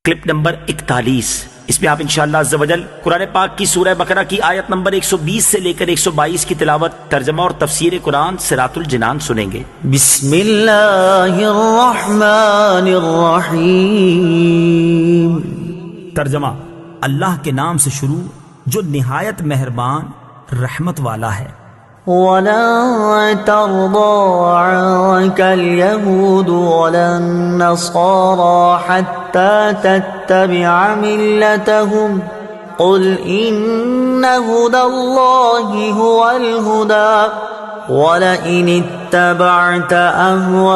Clip number 41۔ اس میں آپ انشاءاللہ عز و جل قرآن پاک کی سورہ بقرہ کی آیت نمبر 120 سے لے کر 122 کی تلاوت، ترجمہ اور تفسیر قرآن صراط الجنان سنیں گے۔ بسم اللہ الرحمن الرحیم۔ ترجمہ: اللہ کے نام سے شروع جو نہایت مہربان رحمت والا ہے۔ وَلَن تَرْضَىٰ عَنكَ الْيَهُودُ وَلَا النَّصَارَىٰ حَتَّىٰ تَتَّبِعَ مِلَّتَهُمْ قُلْ إِنَّ هُدَى اللَّهِ هُوَ الْهُدَىٰ وَلَئِنِ اتَّبَعْتَ أَهْوَاءَهُم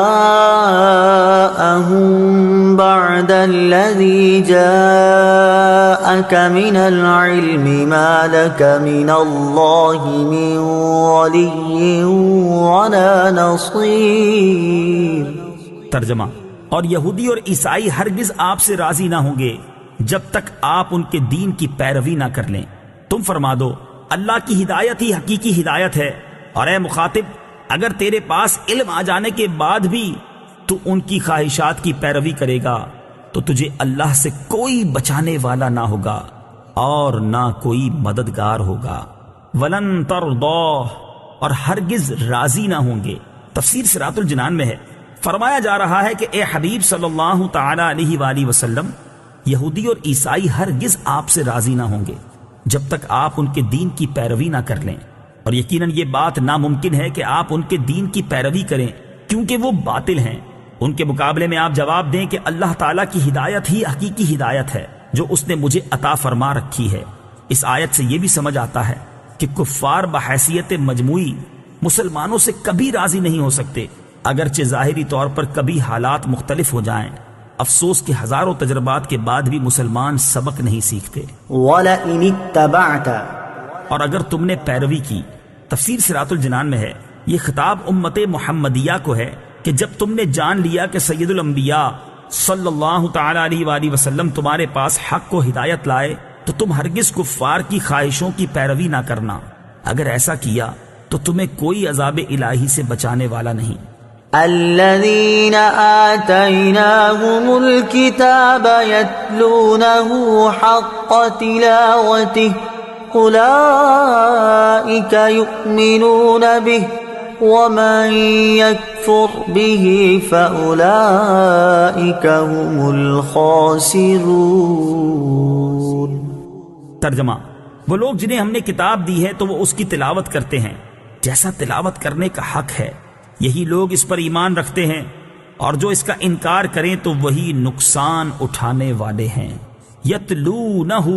بَعْدَ الَّذِي جَاءَكَ مِنَ الْعِلْمِ مَا لَكَ مِنَ اللَّهِ مِن وَلِيٍّ وَلَا نَصِيرٍ۔ ترجمہ: اور یہودی اور عیسائی ہرگز آپ سے راضی نہ ہوں گے جب تک آپ ان کے دین کی پیروی نہ کر لیں۔ تم فرما دو اللہ کی ہدایت ہی حقیقی ہدایت ہے، اور اے مخاطب اگر تیرے پاس علم آ جانے کے بعد بھی تو ان کی خواہشات کی پیروی کرے گا تو تجھے اللہ سے کوئی بچانے والا نہ ہوگا اور نہ کوئی مددگار ہوگا۔ ولن ترضا، اور ہرگز راضی نہ ہوں گے۔ تفسیر صراط الجنان میں ہے، فرمایا جا رہا ہے کہ اے حبیب صلی اللہ تعالی علیہ وآلہ وسلم، یہودی اور عیسائی ہرگز آپ سے راضی نہ ہوں گے جب تک آپ ان کے دین کی پیروی نہ کر لیں، اور یقیناً یہ بات ناممکن ہے کہ آپ ان کے دین کی پیروی کریں کیونکہ وہ باطل ہیں۔ ان کے مقابلے میں آپ جواب دیں کہ اللہ تعالیٰ کی ہدایت ہی حقیقی ہدایت ہے جو اس نے مجھے عطا فرما رکھی ہے۔ اس آیت سے یہ بھی سمجھ آتا ہے کہ کفار بحیثیت مجموعی مسلمانوں سے کبھی راضی نہیں ہو سکتے، اگرچہ ظاہری طور پر کبھی حالات مختلف ہو جائیں۔ افسوس کہ ہزاروں تجربات کے بعد بھی مسلمان سبق نہیں سیکھتے۔ وَلَئِنِ اتَّبَعْتَ، اور اگر تم نے پیروی کی، تفسیر صراط الجنان میں ہے، یہ خطاب امت محمدیہ کو ہے کہ جب تم نے جان لیا کہ سید الانبیاء صلی اللہ تعالی علیہ وآلہ وسلم تمہارے پاس حق کو ہدایت لائے تو تم ہرگز کفار کی خواہشوں کی پیروی نہ کرنا، اگر ایسا کیا تو تمہیں کوئی عذاب الہی سے بچانے والا نہیں۔ الذين آتيناهم الكتاب يتلونه حق تلاوته أولئك يؤمنون به ومن يكفر به فأولئك هم الخاسرون۔ ترجمہ: وہ لوگ جنہیں ہم نے کتاب دی ہے تو وہ اس کی تلاوت کرتے ہیں جیسا تلاوت کرنے کا حق ہے، یہی لوگ اس پر ایمان رکھتے ہیں، اور جو اس کا انکار کریں تو وہی نقصان اٹھانے والے ہیں۔ یتلونہ،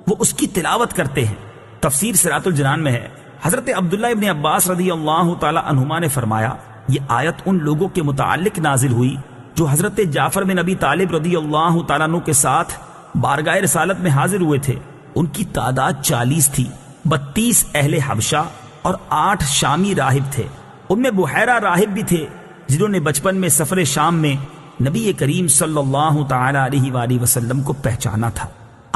وہ اس کی تلاوت کرتے ہیں۔ تفسیر صراط الجنان میں ہے، حضرت عبداللہ ابن عباس رضی اللہ تعالی عنہما نے فرمایا، یہ آیت ان لوگوں کے متعلق نازل ہوئی جو حضرت جعفر بن ابی طالب رضی اللہ تعالیٰ عنہ کے ساتھ بارگاہ رسالت میں حاضر ہوئے تھے۔ ان کی تعداد 40 تھی، 32 اہل حبشہ اور 8 شامی راہب تھے۔ ان میں بحیرہ راہب بھی تھے جنہوں نے بچپن میں سفر شام میں نبی کریم صلی اللہ تعالی علیہ وآلہ وسلم کو پہچانا تھا۔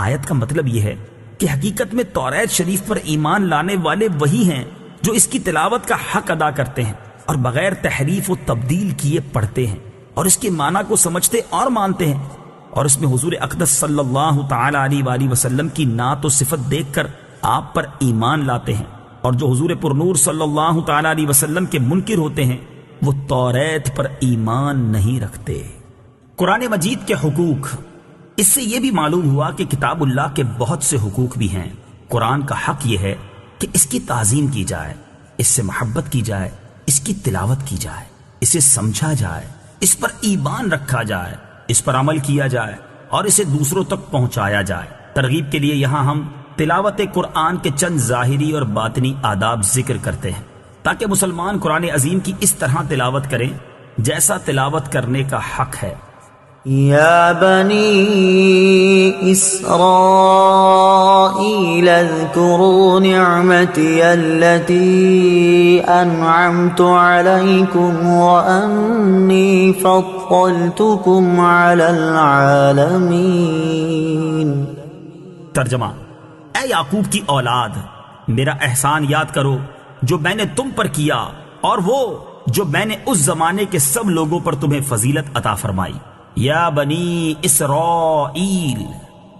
آیت کا مطلب یہ ہے کہ حقیقت میں توریت شریف پر ایمان لانے والے وہی ہیں جو اس کی تلاوت کا حق ادا کرتے ہیں اور بغیر تحریف و تبدیل کیے پڑھتے ہیں اور اس کے معنی کو سمجھتے اور مانتے ہیں، اور اس میں حضور اقدس صلی اللہ تعالی علیہ وآلہ وسلم کی نعت و صفت دیکھ کر آپ پر ایمان لاتے ہیں، اور جو حضور پرنور صلی اللہ تعالی علیہ وسلم کے منکر ہوتے ہیں وہ توریت پر ایمان نہیں رکھتے۔ قرآن مجید کے حقوق، اس سے یہ بھی معلوم ہوا کہ کتاب اللہ کے بہت سے حقوق بھی ہیں۔ قرآن کا حق یہ ہے کہ اس کی تعظیم کی جائے، اس سے محبت کی جائے، اس کی تلاوت کی جائے، اسے سمجھا جائے، اس پر ایمان رکھا جائے، اس پر عمل کیا جائے اور اسے دوسروں تک پہنچایا جائے۔ ترغیب کے لیے یہاں ہم تلاوت قرآن کے چند ظاہری اور باطنی آداب ذکر کرتے ہیں تاکہ مسلمان قرآن عظیم کی اس طرح تلاوت کریں جیسا تلاوت کرنے کا حق ہے۔ یا بنی اسرائیل اذکروا نعمتی التي انعمت علیکم وانی فضلتکم علی العالمین۔ ترجمہ: اے یعقوب کی اولاد، میرا احسان یاد کرو جو میں نے تم پر کیا، اور وہ جو میں نے اس زمانے کے سب لوگوں پر تمہیں فضیلت عطا فرمائی۔ یا بنی اسرائیل،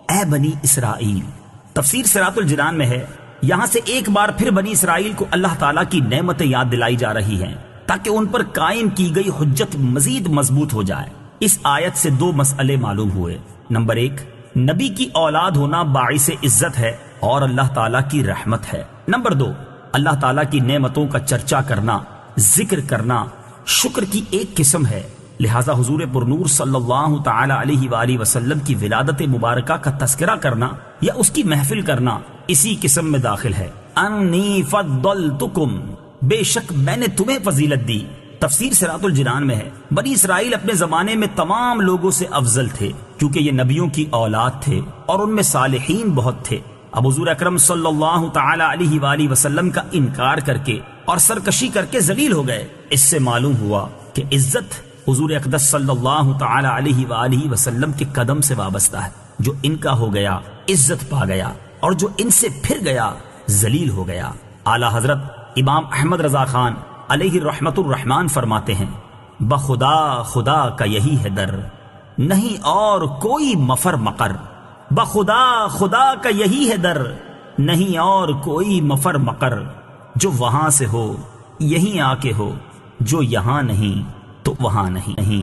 اے بنی اسرائیل۔ تفسیر صراط الجنان میں ہے، یہاں سے ایک بار پھر بنی اسرائیل کو اللہ تعالیٰ کی نعمتیں یاد دلائی جا رہی ہیں تاکہ ان پر قائم کی گئی حجت مزید مضبوط ہو جائے۔ اس آیت سے دو مسئلے معلوم ہوئے۔ نمبر ایک، نبی کی اولاد ہونا باعث عزت ہے اور اللہ تعالیٰ کی رحمت ہے۔ نمبر دو، اللہ تعالیٰ کی نعمتوں کا چرچا کرنا، ذکر کرنا شکر کی ایک قسم ہے، لہذا حضور پرنور صلی اللہ تعالی علیہ وآلہ وسلم کی ولادت مبارکہ کا تذکرہ کرنا یا اس کی محفل کرنا اسی قسم میں داخل ہے۔ انی فضلتکم، بے شک میں نے تمہیں فضیلت دی۔ تفسیر صراط الجنان میں ہے، بنی اسرائیل اپنے زمانے میں تمام لوگوں سے افضل تھے کیونکہ یہ نبیوں کی اولاد تھے اور ان میں صالحین بہت تھے۔ اب حضور اکرم صلی اللہ تعالی علیہ وآلہ وسلم کا انکار کر کے اور سرکشی کر کے ذلیل ہو گئے۔ اس سے معلوم ہوا کہ عزت حضور اقدس صلی اللہ تعالی علیہ وآلہ وسلم کے قدم سے وابستہ ہے۔ جو ان کا ہو گیا عزت پا گیا اور جو ان سے پھر گیا ذلیل ہو گیا۔ اعلیٰ حضرت امام احمد رضا خان علیہ رحمت الرحمان فرماتے ہیں، بخدا خدا کا یہی ہے در، نہیں اور کوئی مفر مقر۔ بخدا خدا کا یہی ہے در، نہیں اور کوئی مفر مقر۔ جو وہاں سے ہو یہیں آ کے ہو، جو یہاں نہیں تو وہاں نہیں۔